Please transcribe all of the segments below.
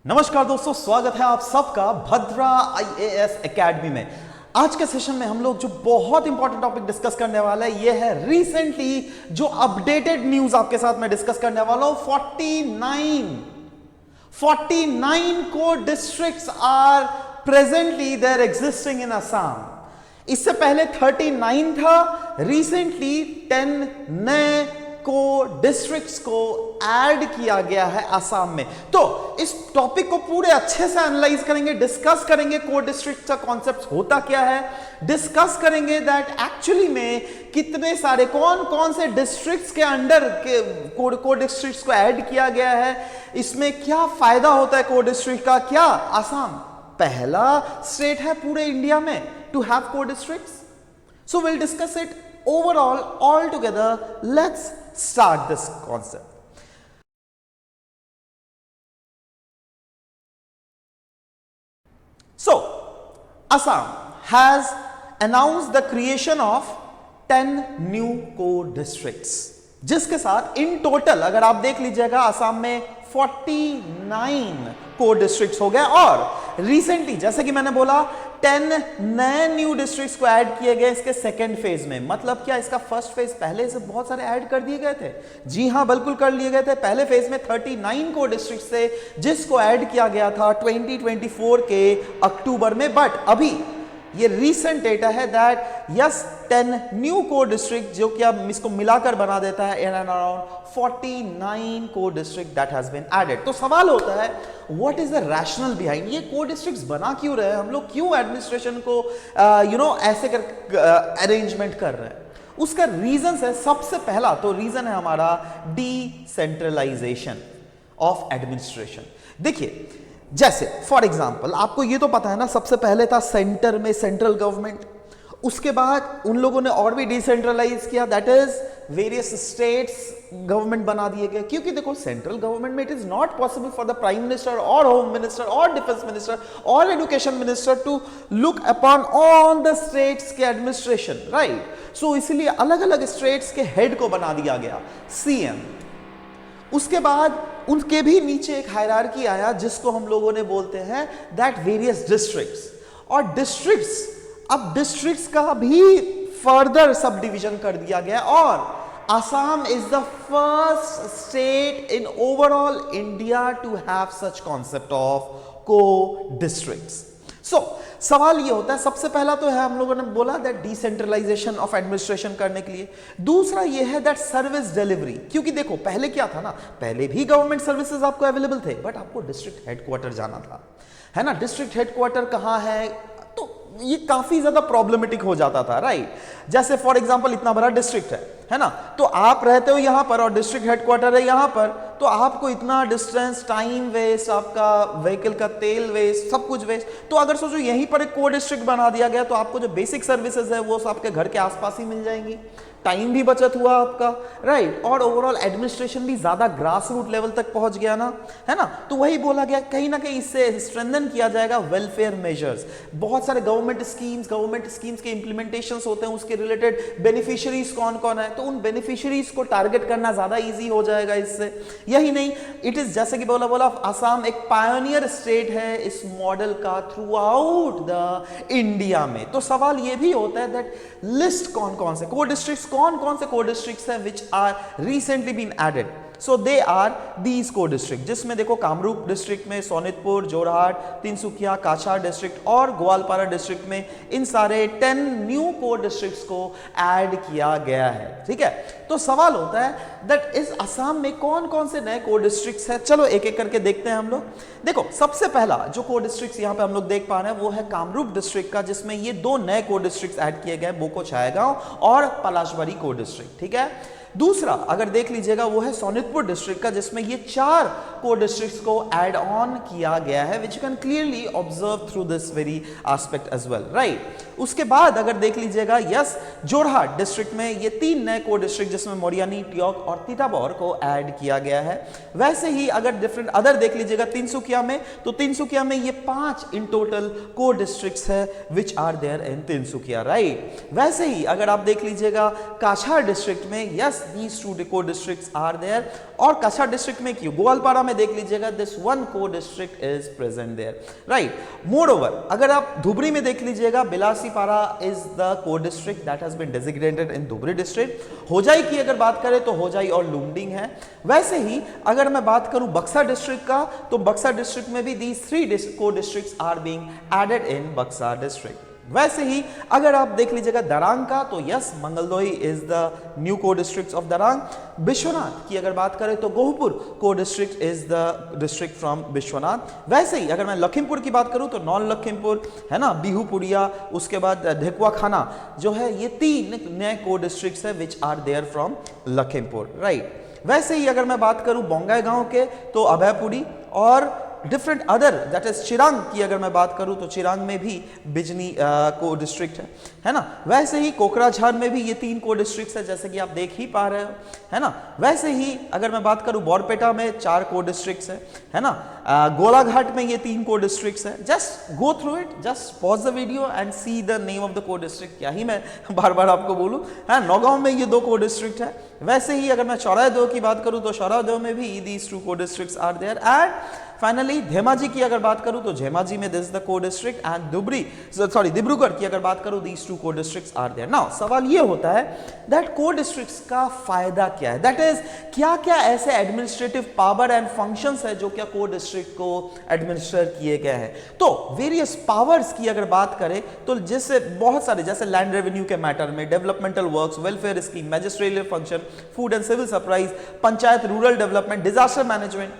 नमस्कार दोस्तों, स्वागत है आप सबका भद्रा आईएएस एकेडमी में। आज के सेशन में हम लोग जो बहुत इंपॉर्टेंट टॉपिक डिस्कस करने वाला है ये है रिसेंटली जो अपडेटेड न्यूज आपके साथ मैं डिस्कस करने वाला हूं। 49 co districts are presently there existing in Assam. इससे पहले 39 था, रिसेंटली 10 नए को डिस्ट्रिक्ट्स को ऐड किया गया है असम में। तो इस टॉपिक को पूरे अच्छे से एनालाइज करेंगे, डिस्कस करेंगे कोर डिस्ट्रिक्ट का कॉन्सेप्ट होता क्या है, डिस्कस करेंगे दैट एक्चुअली में कितने सारे कौन कौन से डिस्ट्रिक्ट्स के अंडर कोर डिस्ट्रिक्ट्स को ऐड किया गया है, इसमें क्या फायदा होता है कोर डिस्ट्रिक्ट का। क्या असम पहला स्टेट है पूरे इंडिया में to have co districts? So will discuss it overall all together. Let's start this concept. So Assam has announced the creation of 10 new core districts, जिसके साथ इन टोटल अगर आप देख लीजिएगा असम में 49 कोर डिस्ट्रिक्ट्स हो गए। और रिसेंटली जैसे कि मैंने बोला 10 नए न्यू डिस्ट्रिक्ट्स को ऐड किए गए इसके सेकेंड फेज में। मतलब क्या, इसका फर्स्ट फेज पहले से बहुत सारे ऐड कर दिए गए थे? जी हां, बिल्कुल कर लिए गए थे। पहले फेज में 39 कोर डिस्ट्रिक्ट्स थे जिसको ऐड किया गया था 2024 के अक्टूबर में। बट अभी ये रीसेंट डेटा है that yes 10 new co district, जो कि अब इसको मिलाकर बना देता है in and around 49 co district that has been added. तो सवाल होता है what is the rationale behind, ये कोर डिस्ट्रिक्ट्स बना क्यों रहे हैं हम लोग, क्यों एडमिनिस्ट्रेशन को ऐसे कर अरेंजमेंट कर रहे हैं? उसका रीजन है, सबसे पहला तो रीजन है हमारा डिसेंट्रलाइजेशन ऑफ एडमिनिस्ट्रेशन। देखिए जैसे फॉर एग्जाम्पल आपको ये तो पता है ना, सबसे पहले था सेंटर में सेंट्रल गवर्नमेंट, उसके बाद उन लोगों ने और भी डिसेंट्रलाइज किया, that is various states government बना दिए गए। क्योंकि देखो सेंट्रल गवर्नमेंट में it is not possible for the prime minister और होम मिनिस्टर और डिफेंस मिनिस्टर और education minister to look upon all the states के एडमिनिस्ट्रेशन, राइट। सो इसलिए अलग अलग स्टेट्स के हेड को बना दिया गया सीएम। उसके बाद उनके भी नीचे एक हायरार्की आया जिसको हम लोगों ने बोलते हैं दैट वेरियस डिस्ट्रिक्ट्स। और डिस्ट्रिक्ट्स, अब डिस्ट्रिक्ट्स का भी फर्दर सब डिवीजन कर दिया गया और Assam is the first state in overall India to have such concept of co districts. So सवाल ये होता है, सबसे पहला तो है हम लोगों ने बोला दैट डिसेंट्रलाइजेशन ऑफ एडमिनिस्ट्रेशन करने के लिए। दूसरा ये है दैट सर्विस डिलीवरी, क्योंकि देखो पहले क्या था ना, पहले भी गवर्नमेंट सर्विसेज आपको अवेलेबल थे बट आपको डिस्ट्रिक्ट हेडक्वार्टर जाना था, है ना। डिस्ट्रिक्ट हेडक्वार्टर कहाँ है, तो ये काफी ज्यादा प्रॉब्लमेटिक हो जाता था, राइट। जैसे फॉर एग्जांपल इतना बड़ा डिस्ट्रिक्ट है ना, तो आप रहते हो यहां पर और डिस्ट्रिक्ट हेडक्वार्टर है यहां पर, तो आपको इतना डिस्टेंस, टाइम वेस्ट, आपका व्हीकल का तेल वेस्ट, सब कुछ वेस्ट। तो अगर सोचो यहीं पर एक कोर डिस्ट्रिक्ट बना दिया गया तो आपको जो बेसिक सर्विसेज है वो आपके घर के आसपास ही मिल जाएंगी, टाइम भी बचत हुआ आपका, राइट। और ओवरऑल एडमिनिस्ट्रेशन भी ज्यादा ग्रास रूट लेवल तक पहुंच गया ना, है ना। तो वही बोला गया कहीं ना कहीं इससे स्ट्रेंथन किया जाएगा वेलफेयर मेजर्स। बहुत सारे गवर्नमेंट स्कीम्स के इंप्लीमेंटेशंस होते हैं, उसके रिलेटेड बेनिफिशियरीज कौन कौन है, तो उन बेनिफिशियरीज को टारगेट करना ज्यादा इजी हो जाएगा इससे। यही नहीं, इट इज जैसे कि बोला असम एक पायोनियर स्टेट है इस मॉडल का थ्रू आउट द इंडिया में। तो सवाल ये भी होता है दैट लिस्ट कौन कौन से कोर डिस्ट्रिक्ट्स, कौन कौन से कोर डिस्ट्रिक्ट्स हैं which are recently been added. So they are these co district, जिसमें देखो कामरूप डिस्ट्रिक्ट में सोनितपुर, जोरहाट, तिनसुकिया, काछार डिस्ट्रिक्ट और ग्वालपारा डिस्ट्रिक्ट में इन सारे 10 न्यू कोर डिस्ट्रिक्ट्स को ऐड किया गया है, ठीक है। तो सवाल होता है दैट इस असम में कौन कौन से नए कोर डिस्ट्रिक्ट्स हैं। चलो एक एक करके देखते हैं हम लोग। देखो सबसे पहला जो कोर डिस्ट्रिक्ट्स यहां पे हम लोग देख पा रहे हैं वो है कामरूप डिस्ट्रिक्ट का, जिसमें ये 2 नए कोर डिस्ट्रिक्ट्स ऐड किए गए, बोको छायागांव और पलाशबारी कोर डिस्ट्रिक्ट, ठीक है। दूसरा अगर देख लीजिएगा वो है सोनितपुर डिस्ट्रिक्ट का, जिसमें ये 4 कोर डिस्ट्रिक्ट्स को ऐड ऑन किया गया है, which you can clearly observe through this very aspect as well, right. उसके बाद अगर देख लीजिएगा यस जोरहाट डिस्ट्रिक्ट में ये 3 नए कोर डिस्ट्रिक्ट, जिसमें मोरियानी, टियोक और तीताबौर को ऐड किया गया है। वैसे ही अगर डिफरेंट अदर देख लीजिएगा तिनसुकिया में, तो तिनसुकिया में ये 5 इन टोटल कोर डिस्ट्रिक्ट्स है which are there in Tinsukia, right. वैसे ही अगर आप देख लीजिएगा काछार डिस्ट्रिक्ट में, yes these two core districts are there. और कछा डिस्ट्रिक्ट में क्यों, ग्वालपारा में देख लीजिएगा, this one core district is present there, right? Moreover, अगर आप धुबरी में देख लीजिएगा, Bilasipara is the core district that has been designated in Dhubri district. होजाई की अगर बात करें तो होजाई और लुमडिंग है। वैसे ही अगर मैं बात करूं बक्सर डिस्ट्रिक्ट का, तो बक्सर डिस्ट्रिक्ट में भी these three core districts are being added in Buxar district. वैसे ही अगर आप देख लीजिएगा दरांग का, तो yes, Mangaldoi is the new को डिस्ट्रिक्ट ऑफ दरांग। विश्वनाथ की अगर बात करें तो गोहपुर को district is the district from Vishwanath. वैसे ही अगर मैं लखीमपुर की बात करूं तो नॉन लखीमपुर है ना, बिहुपुरिया, उसके बाद ढेकुआ खाना जो है, ये 3 नए को डिस्ट्रिक्ट्स है which are there from Lakhimpur, right. वैसे ही अगर मैं बात करूं बोंगाईगांव के, तो अभयपुरी और different other that is Chirang की अगर मैं बात करूं तो चिरांग में भी बिजनी को डिस्ट्रिक्ट है ना। वैसे ही कोकराझार में भी ये 3 को डिस्ट्रिक्ट्स है, जैसे कि आप देख ही पा रहे हो, है ना। वैसे ही अगर मैं बात करूं बोरपेटा में 4 को डिस्ट्रिक्ट्स है ना। गोलाघाट में ये 3 को डिस्ट्रिक्ट्स है। Just go through it, just pause the video and see the name of the co district. क्या ही मैं बार बार आपको बोलूं, है। नौगांव में ये 2 को डिस्ट्रिक्ट है। वैसे ही अगर मैं चौराहा की बात करूं तो चौराहा में भी these 2 co districts are there. And finally Dhemaji की अगर बात करूं तो धेमाजी में this the co district. And Dibrugarh की अगर बात करूं these 2 co districts are there. Now सवाल ये होता है दैट को डिस्ट्रिक्ट्स का फायदा क्या है, दैट इज क्या क्या ऐसे एडमिनिस्ट्रेटिव पावर एंड फंक्शंस है जो क्या को डिस्ट्रिक्ट को एडमिनिस्टर किए गए हैं। तो वेरियस पावर्स की अगर बात करें तो जैसे बहुत सारे, जैसे लैंड रेवेन्यू के मैटर में, developmental works, welfare scheme, magisterial function, food and civil supplies, panchayat rural development, disaster management,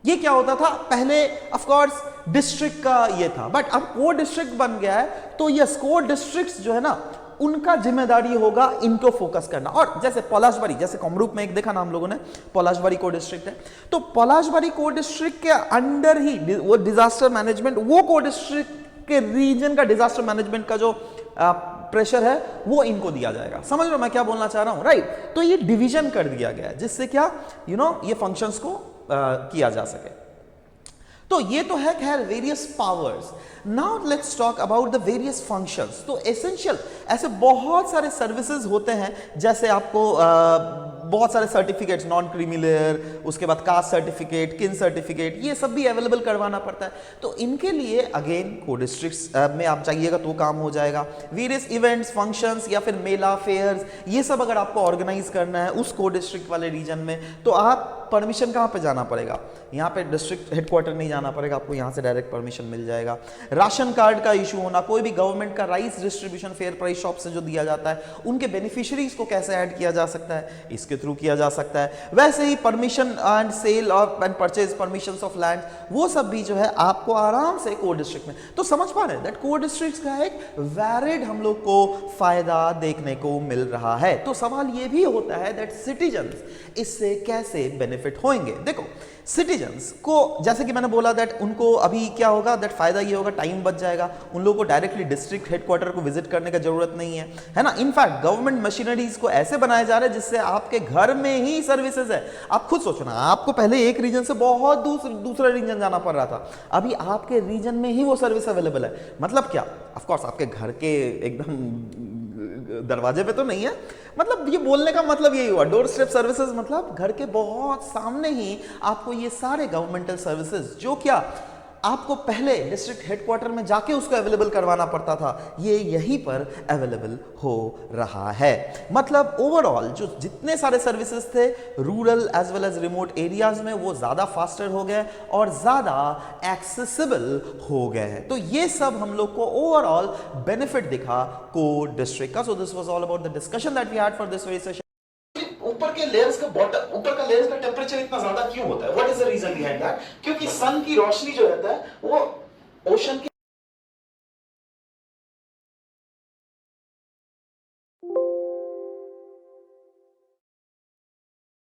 ये क्या होता था पहले, ऑफ कोर्स डिस्ट्रिक्ट का ये था, बट अब को डिस्ट्रिक्ट बन गया है तो यस, को डिस्ट्रिक्ट्स जो है ना, उनका जिम्मेदारी होगा इनको फोकस करना। और जैसे पलाशबाड़ी, जैसे कामरूप में एक देखा ना हम लोगों ने, पलाशबाड़ी को डिस्ट्रिक्ट है, तो पलाशबाड़ी को डिस्ट्रिक्ट के अंडर ही वो डिजास्टर मैनेजमेंट, वो को डिस्ट्रिक्ट के रीजन का डिजास्टर मैनेजमेंट का जो प्रेशर है वो इनको दिया जाएगा। समझ रहे हो मैं क्या बोलना चाह रहा हूं, राइट। तो ये डिवीजन कर दिया गया है जिससे क्या ये फंक्शंस को किया जा सके। तो ये तो है खैर various powers. Now let's talk about the various functions. तो एसेंशियल ऐसे बहुत सारे सर्विसेज होते हैं, जैसे आपको बहुत सारे सर्टिफिकेट्स, नॉन क्रीमी लेयर, उसके बाद कास्ट सर्टिफिकेट, किन सर्टिफिकेट, ये सब भी अवेलेबल करवाना पड़ता है। तो इनके लिए अगेन को डिस्ट्रिक्ट्स में आप जाइएगा तो काम हो जाएगा। वेरियस इवेंट्स, फंक्शंस या फिर मेला, फेयर्स, ये सब अगर आपको ऑर्गेनाइज करना है उस को डिस्ट्रिक्ट वाले रीजन में, तो आप परमिशन कहाँ पे जाना पड़ेगा, यहाँ पे डिस्ट्रिक्ट हेडक्वार्टर नहीं जाना पड़ेगा, आपको यहाँ से डायरेक्ट परमिशन मिल जाएगा। राशन कार्ड का इशू होना, कोई भी गवर्नमेंट का rice distribution fair price shop से जो दिया जाता है, उनके बेनिफिशियरीज को कैसे ऐड किया जा सकता है, इसके थ्रू किया जा सकता है। वैसे ही permission and sale of and purchase permission of land, वो सब भी जो है आपको आराम से को डिस्ट्रिक्ट में। तो समझ पा रहे हैं दैट को डिस्ट्रिक्ट का एक वैरिड हम लोग को फायदा देखने को मिल रहा है। तो सवाल ये भी होता है दैट सिटीजन्स इससे कैसे बेनिफिट होंगे। देखो सिटीजन्स को, जैसे कि मैंने बोला दैट उनको अभी क्या होगा, दैट फायदा ये होगा, टाइम बच जाएगा, उन लोगों को डायरेक्टली डिस्ट्रिक्ट हेडक्वार्टर को विजिट करने का जरूरत नहीं है ना। इनफैक्ट गवर्नमेंट मशीनरीज को ऐसे बनाया जा रहा है जिससे आपके घर में ही सर्विसेज है। आप खुद सोचो ना, आपको पहले एक रीजन से बहुत दूसरा रीजन जाना पड़ रहा था, अभी आपके रीजन में ही वो सर्विस अवेलेबल है। मतलब क्या, ऑफ कोर्स आपके घर के एकदम दरवाजे पे तो नहीं है, मतलब ये बोलने का मतलब यही हुआ, डोर स्टेप सर्विसेज, मतलब घर के बहुत सामने ही आपको ये सारे गवर्नमेंटल सर्विसेज, जो क्या आपको पहले डिस्ट्रिक्ट हेडक्वार्टर में जाके उसको अवेलेबल करवाना पड़ता था, ये यहीं पर अवेलेबल हो रहा है। मतलब ओवरऑल जो जितने सारे सर्विसेज थे rural as well as remote areas में, वो ज्यादा फास्टर हो गए और ज्यादा एक्सेसिबल हो गए हैं। तो ये सब हम लोग को ओवरऑल बेनिफिट दिखा को डिस्ट्रिक्ट का। So this was all about the discussion that we had for this very session. ऊपर के लेयर्स का बॉटम, ऊपर का लेयर्स का टेम्परेचर इतना ज्यादा क्यों होता है, what is the reason behind that? क्योंकि सन की रोशनी जो रहता है वो ओशन